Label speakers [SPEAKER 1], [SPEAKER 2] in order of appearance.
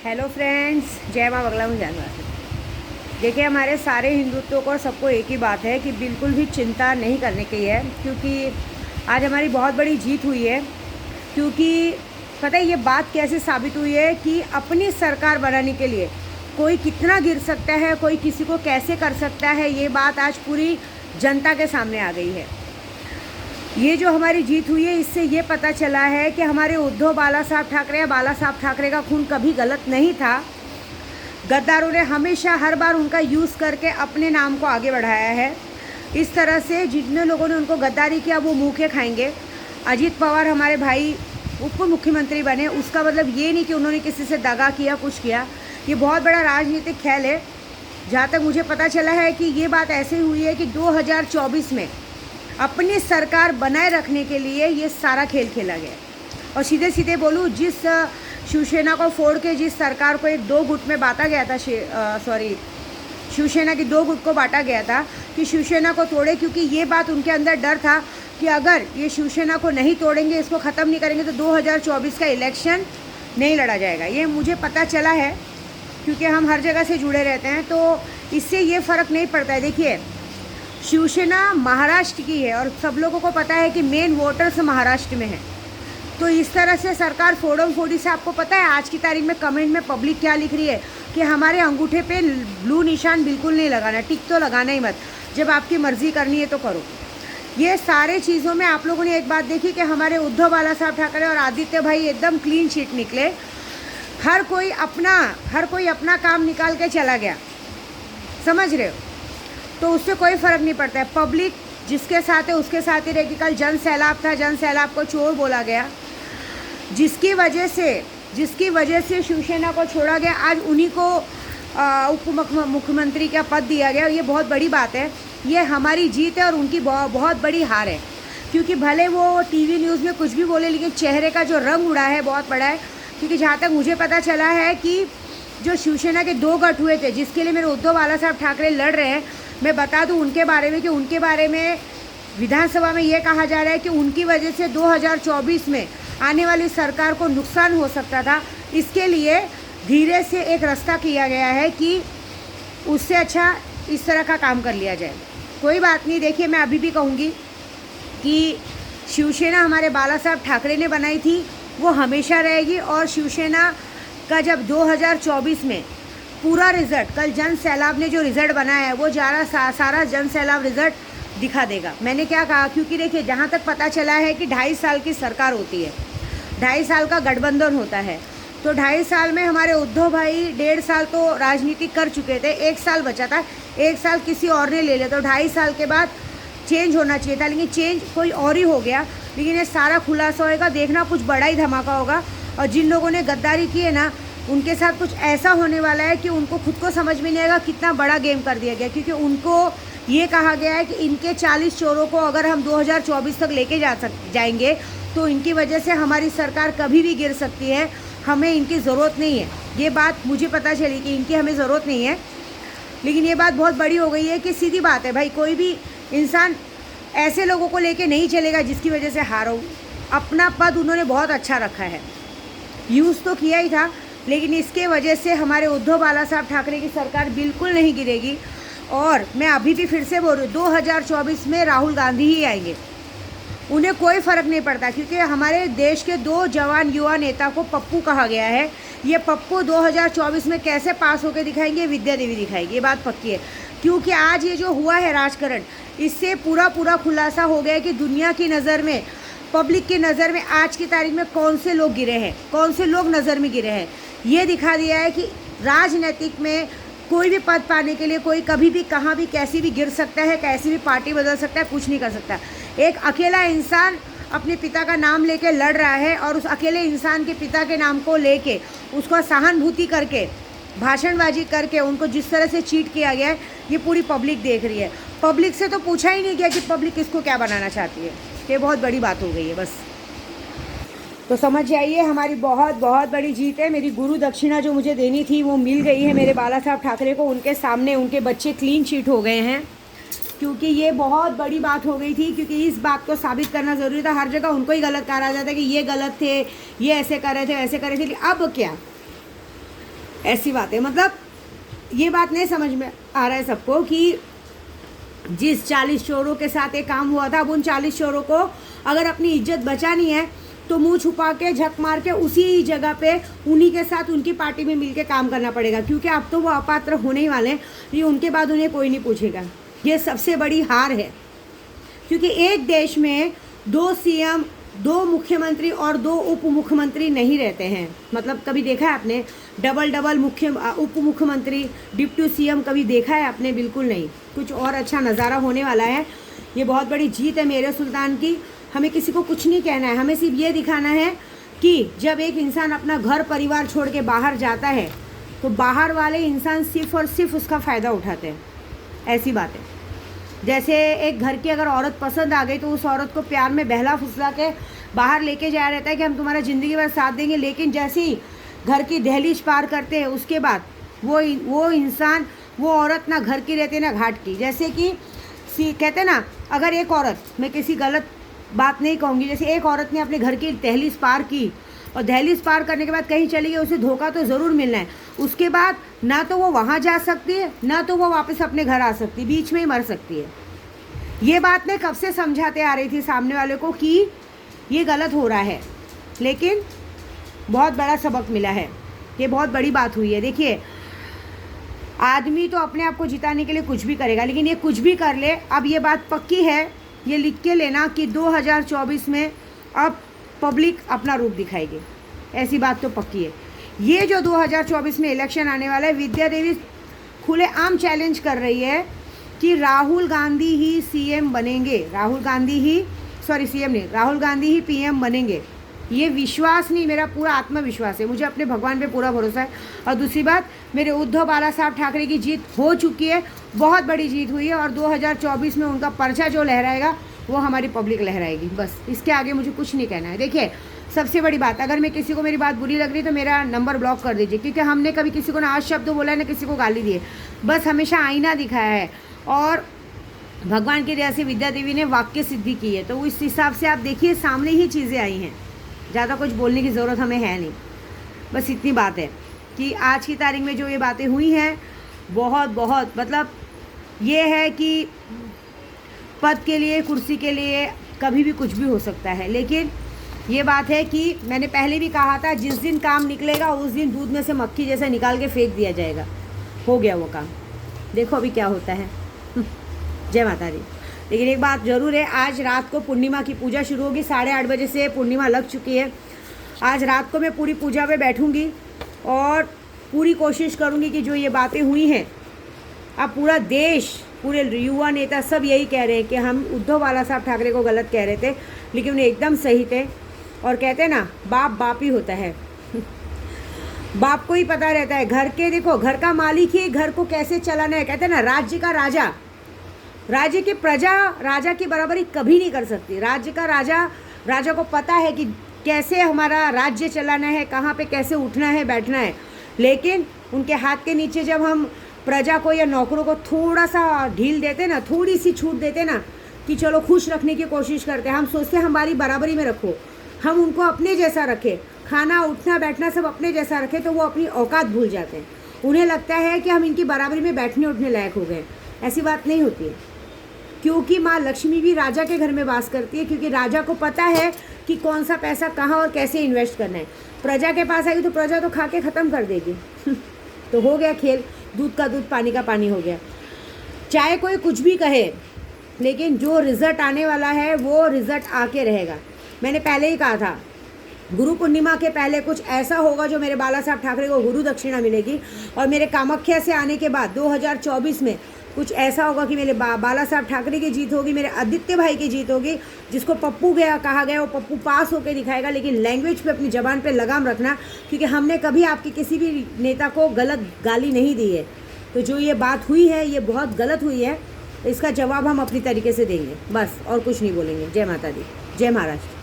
[SPEAKER 1] Hello friends, जय माँ बगला में जानवर। देखिए, हमारे सारे हिंदुत्व को और सबको एक ही बात है कि बिल्कुल भी चिंता नहीं करने की है, क्योंकि आज हमारी बहुत बड़ी जीत हुई है। क्योंकि पता है ये बात कैसे साबित हुई है कि अपनी सरकार बनाने के लिए कोई कितना गिर सकता है, कोई किसी को कैसे कर सकता है, ये बात आज पूरी जनता के सामने आ गई है। ये जो हमारी जीत हुई है, इससे ये पता चला है कि हमारे उद्धव बाला साहब ठाकरे का खून कभी गलत नहीं था। गद्दारों ने हमेशा हर बार उनका यूज़ करके अपने नाम को आगे बढ़ाया है। इस तरह से जितने लोगों ने उनको गद्दारी किया वो मुँह के खाएंगे। अजीत पवार हमारे भाई उप मुख्यमंत्री बने, उसका मतलब ये नहीं कि उन्होंने किसी से दगा किया, कुछ किया। ये बहुत बड़ा राजनीतिक खेल है। जहाँ तक मुझे पता चला है कि ये बात ऐसे हुई है कि 2024 में अपनी सरकार बनाए रखने के लिए ये सारा खेल खेला गया। और सीधे सीधे बोलूँ, जिस शिवसेना को फोड़ के जिस सरकार को एक दो गुट में बांटा गया था, शिवसेना की दो गुट को बांटा गया था कि शिवसेना को तोड़े, क्योंकि ये बात उनके अंदर डर था कि अगर ये शिवसेना को नहीं तोड़ेंगे, इसको ख़त्म नहीं करेंगे, तो 2024 का इलेक्शन नहीं लड़ा जाएगा। ये मुझे पता चला है क्योंकि हम हर जगह से जुड़े रहते हैं, तो इससे ये फ़र्क नहीं पड़ता है। देखिए, शिवसेना महाराष्ट्र की है और सब लोगों को पता है कि मेन वोटर्स महाराष्ट्र में है। तो इस तरह से सरकार फोड़म फोड़ी से, आपको पता है आज की तारीख में कमेंट में पब्लिक क्या लिख रही है कि हमारे अंगूठे पे ब्लू निशान बिल्कुल नहीं लगाना, टिक तो लगाना ही मत, जब आपकी मर्ज़ी करनी है तो करो। ये सारे चीज़ों में आप लोगों ने एक बात देखी कि हमारे उद्धव बाला साहब ठाकरे और आदित्य भाई एकदम क्लीन शीट निकले। हर कोई अपना काम निकाल के चला गया, समझ रहे हो? तो उससे कोई फ़र्क नहीं पड़ता है। पब्लिक जिसके साथ है उसके साथ ही रहेगी। कल जन सैलाब था, जन सैलाब को चोर बोला गया, जिसकी वजह से शिवसेना को छोड़ा गया। आज उन्हीं को उप मुख्यमंत्री का पद दिया गया। ये बहुत बड़ी बात है। ये हमारी जीत है और उनकी बहुत बड़ी हार है। क्योंकि भले वो टीवी न्यूज़ में कुछ भी बोले, लेकिन चेहरे का जो रंग उड़ा है बहुत बड़ा है। क्योंकि जहाँ तक मुझे पता चला है कि जो शिवसेना के दो गठ हुए थे, जिसके लिए मेरे उद्धव बाला साहब ठाकरे लड़ रहे हैं, मैं बता दूं उनके बारे में कि उनके बारे में विधानसभा में ये कहा जा रहा है कि उनकी वजह से 2024 में आने वाली सरकार को नुकसान हो सकता था। इसके लिए धीरे से एक रास्ता किया गया है कि उससे अच्छा इस तरह का काम कर लिया जाए। कोई बात नहीं। देखिए, मैं अभी भी कहूँगी कि शिवसेना हमारे बाला साहब ठाकरे ने बनाई थी, वो हमेशा रहेगी। और शिवसेना का जब 2024 में पूरा रिज़ल्ट, कल जन सैलाब ने जो रिज़ल्ट बनाया है वो सारा जन सैलाब रिज़ल्ट दिखा देगा। मैंने क्या कहा, क्योंकि देखिए, जहाँ तक पता चला है कि 2.5 साल की सरकार होती है, 2.5 साल का गठबंधन होता है। तो 2.5 साल में हमारे उद्धव भाई 1.5 साल तो राजनीति कर चुके थे, 1 साल बचा था, 1 साल किसी और ने ले लिया। तो 2.5 साल के बाद चेंज होना चाहिए था, लेकिन चेंज कोई और ही हो गया। लेकिन ये सारा खुलासा होएगा, देखना कुछ बड़ा ही धमाका होगा। और जिन लोगों ने गद्दारी की है ना, उनके साथ कुछ ऐसा होने वाला है कि उनको खुद को समझ में नहीं आएगा कितना बड़ा गेम कर दिया गया। क्योंकि उनको ये कहा गया है कि इनके 40 चोरों को अगर हम 2024 तक लेके जाएंगे तो इनकी वजह से हमारी सरकार कभी भी गिर सकती है, हमें इनकी ज़रूरत नहीं है। ये बात मुझे पता चली कि इनकी हमें ज़रूरत नहीं है। लेकिन ये बात बहुत बड़ी हो गई है कि सीधी बात है भाई, कोई भी इंसान ऐसे लोगों को लेके नहीं चलेगा जिसकी वजह से हारो। अपना पद उन्होंने बहुत अच्छा रखा है, यूज़ तो किया ही था, लेकिन इसके वजह से हमारे उद्धव बाला साहब ठाकरे की सरकार बिल्कुल नहीं गिरेगी। और मैं अभी भी फिर से बोल रही हूँ, 2024 में राहुल गांधी ही आएंगे, उन्हें कोई फ़र्क नहीं पड़ता। क्योंकि हमारे देश के 2 जवान युवा नेता को पप्पू कहा गया है। ये पप्पू 2024 में कैसे पास होकर दिखाएंगे, विद्या देवी दिखाएगी, ये बात पक्की है। क्योंकि आज ये जो हुआ है राजकारण, इससे पूरा खुलासा हो गया है कि दुनिया की नज़र में, पब्लिक की नज़र में आज की तारीख में कौन से लोग गिरे हैं, कौन से लोग नज़र में गिरे हैं। ये दिखा दिया है कि राजनीतिक में कोई भी पद पाने के लिए कोई कभी भी कहाँ भी कैसी भी गिर सकता है, कैसी भी पार्टी बदल सकता है, कुछ नहीं कर सकता। एक अकेला इंसान अपने पिता का नाम लेके लड़ रहा है और उस अकेले इंसान के पिता के नाम को लेके उसको सहानुभूति करके, भाषणबाजी करके उनको जिस तरह से चीट किया गया है, ये पूरी पब्लिक देख रही है। पब्लिक से तो पूछा ही नहीं गया कि पब्लिक किसको क्या बनाना चाहती है। ये बहुत बड़ी बात हो गई है बस। तो समझ जाइए, हमारी बहुत बड़ी जीत है। मेरी गुरु दक्षिणा जो मुझे देनी थी वो मिल गई है मेरे बाला साहब ठाकरे को। उनके सामने उनके बच्चे क्लीन शीट हो गए हैं, क्योंकि ये बहुत बड़ी बात हो गई थी। क्योंकि इस बात को साबित करना ज़रूरी था। हर जगह उनको ही गलत कहा जाता है कि ये गलत थे, ये ऐसे कर रहे थे, वैसे कर रहे थे। अब क्या, ऐसी बात है। मतलब ये बात नहीं समझ में आ रहा है सबको कि जिस 40 चोरों के साथ एक काम हुआ था, अब उन 40 चोरों को अगर अपनी इज्जत बचानी है तो मुंह छुपा के झक मार के उसी जगह पे उन्हीं के साथ उनकी पार्टी में मिलके काम करना पड़ेगा, क्योंकि अब तो वो अपात्र होने ही वाले हैं। ये उनके बाद उन्हें कोई नहीं पूछेगा। ये सबसे बड़ी हार है, क्योंकि एक देश में 2 सीएम, 2 मुख्यमंत्री और 2 उप मुख्यमंत्री नहीं रहते हैं। मतलब कभी देखा है आपने डबल उप मुख्यमंत्री, डिप्टी सीएम कभी देखा है आपने? बिल्कुल नहीं। कुछ और अच्छा नज़ारा होने वाला है। ये बहुत बड़ी जीत है मेरे सुल्तान की। हमें किसी को कुछ नहीं कहना है, हमें सिर्फ ये दिखाना है कि जब एक इंसान अपना घर परिवार छोड़ के बाहर जाता है तो बाहर वाले इंसान सिर्फ और सिर्फ उसका फ़ायदा उठाते हैं। ऐसी बात है। जैसे एक घर की अगर औरत पसंद आ गई तो उस औरत को प्यार में बहला फुसला के बाहर लेके जाया रहता है कि हम तुम्हारा ज़िंदगी भर साथ देंगे, लेकिन जैसे ही घर की दहलीज पार करते हैं उसके बाद वो इंसान, वो औरत ना घर की रहती है ना घाट की। जैसे कि कहते हैं ना, अगर एक औरत, मैं किसी गलत बात नहीं कहूँगी, जैसे एक औरत ने अपने घर की दहलीज पार की और दहलीज पार करने के बाद कहीं चली गई, उसे धोखा तो ज़रूर मिलना है। उसके बाद ना तो वो वहाँ जा सकती है, ना तो वो वापस अपने घर आ सकती है, बीच में ही मर सकती है। ये बात मैं कब से समझाते आ रही थी सामने वाले को कि ये गलत हो रहा है, लेकिन बहुत बड़ा सबक मिला है। ये बहुत बड़ी बात हुई है। देखिए, आदमी तो अपने आप को जिताने के लिए कुछ भी करेगा, लेकिन ये कुछ भी कर ले, अब ये बात पक्की है, ये लिख के लेना कि 2024 में अब पब्लिक अपना रूप दिखाएगी। ऐसी बात तो पक्की है। ये जो 2024 में इलेक्शन आने वाला है, विद्या देवी खुलेआम चैलेंज कर रही है कि राहुल गांधी ही सीएम बनेंगे, राहुल गांधी ही पीएम बनेंगे। ये विश्वास नहीं, मेरा पूरा आत्मविश्वास है, मुझे अपने भगवान पे पूरा भरोसा है। और दूसरी बात, मेरे उद्धव बाला साहब ठाकरे की जीत हो चुकी है, बहुत बड़ी जीत हुई है, और 2024 में उनका पर्चा जो लहराएगा वो हमारी पब्लिक लहराएगी। बस इसके आगे मुझे कुछ नहीं कहना है। देखिए, सबसे बड़ी बात, अगर मैं किसी को मेरी बात बुरी लग रही तो मेरा नंबर ब्लॉक कर दीजिए, क्योंकि हमने कभी किसी को ना आज शब्द बोला है ना किसी को गाली दी है, बस हमेशा आईना दिखाया है। और भगवान की दया से विद्या देवी ने वाक्य सिद्धि की है, तो उस हिसाब से आप देखिए सामने ही चीज़ें आई हैं, ज़्यादा कुछ बोलने की ज़रूरत हमें है नहीं। बस इतनी बात है कि आज की तारीख में जो ये बातें हुई हैं, बहुत मतलब ये है कि पद के लिए, कुर्सी के लिए कभी भी कुछ भी हो सकता है, लेकिन ये बात है कि मैंने पहले भी कहा था, जिस दिन काम निकलेगा उस दिन दूध में से मक्खी जैसे निकाल के फेंक दिया जाएगा। हो गया वो काम, देखो अभी क्या होता है। जय माता दी। लेकिन एक बात ज़रूर है, आज रात को पूर्णिमा की पूजा शुरू होगी, 8:30 बजे से पूर्णिमा लग चुकी है। आज रात को मैं पूरी पूजा पे बैठूंगी और पूरी कोशिश करूंगी कि जो ये बातें हुई हैं, अब पूरा देश, पूरे युवा नेता सब यही कह रहे हैं कि हम उद्धव बाला साहब ठाकरे को गलत कह रहे थे, लेकिन उन्हें एकदम सही थे। और कहते हैं ना, बाप ही होता है। बाप को ही पता रहता है, घर के, देखो घर का मालिक ही घर को कैसे चलाना है। कहते हैं ना, राज्य का राजा, राज्य की प्रजा राजा की बराबरी कभी नहीं कर सकती। राज्य का राजा को पता है कि कैसे हमारा राज्य चलाना है, कहाँ पे कैसे उठना है बैठना है, लेकिन उनके हाथ के नीचे जब हम प्रजा को या नौकरों को थोड़ा सा ढील देते ना, थोड़ी सी छूट देते ना कि चलो खुश रखने की कोशिश करते हैं, हम सोचते हैं हमारी बराबरी में रखो, हम उनको अपने जैसा रखें, खाना उठना बैठना सब अपने जैसा रखें, तो वो अपनी औकात भूल जाते हैं। उन्हें लगता है कि हम इनकी बराबरी में बैठने उठने लायक हो गए। ऐसी बात नहीं होती है, क्योंकि माँ लक्ष्मी भी राजा के घर में वास करती है, क्योंकि राजा को पता है कि कौन सा पैसा कहाँ और कैसे इन्वेस्ट करना है। प्रजा के पास आएगी तो प्रजा तो खा के ख़त्म कर देगी। तो हो गया खेल, दूध का दूध पानी का पानी हो गया। चाहे कोई कुछ भी कहे, लेकिन जो रिज़ल्ट आने वाला है वो रिज़ल्ट आके रहेगा। मैंने पहले ही कहा था, गुरु पूर्णिमा के पहले कुछ ऐसा होगा जो मेरे बाला साहब ठाकरे को गुरु दक्षिणा मिलेगी, और मेरे कामाख्या से आने के बाद 2024 में कुछ ऐसा होगा कि मेरे बाला साहब ठाकरे की जीत होगी, मेरे आदित्य भाई की जीत होगी। जिसको पप्पू कहा गया वो पप्पू पास होकर दिखाएगा, लेकिन लैंग्वेज पे, अपनी ज़बान पे लगाम रखना, क्योंकि हमने कभी आपके किसी भी नेता को गलत गाली नहीं दी है। तो जो ये बात हुई है ये बहुत गलत हुई है, इसका जवाब हम अपनी तरीके से देंगे, बस और कुछ नहीं बोलेंगे। जय माता दी, जय महाराष्ट्र।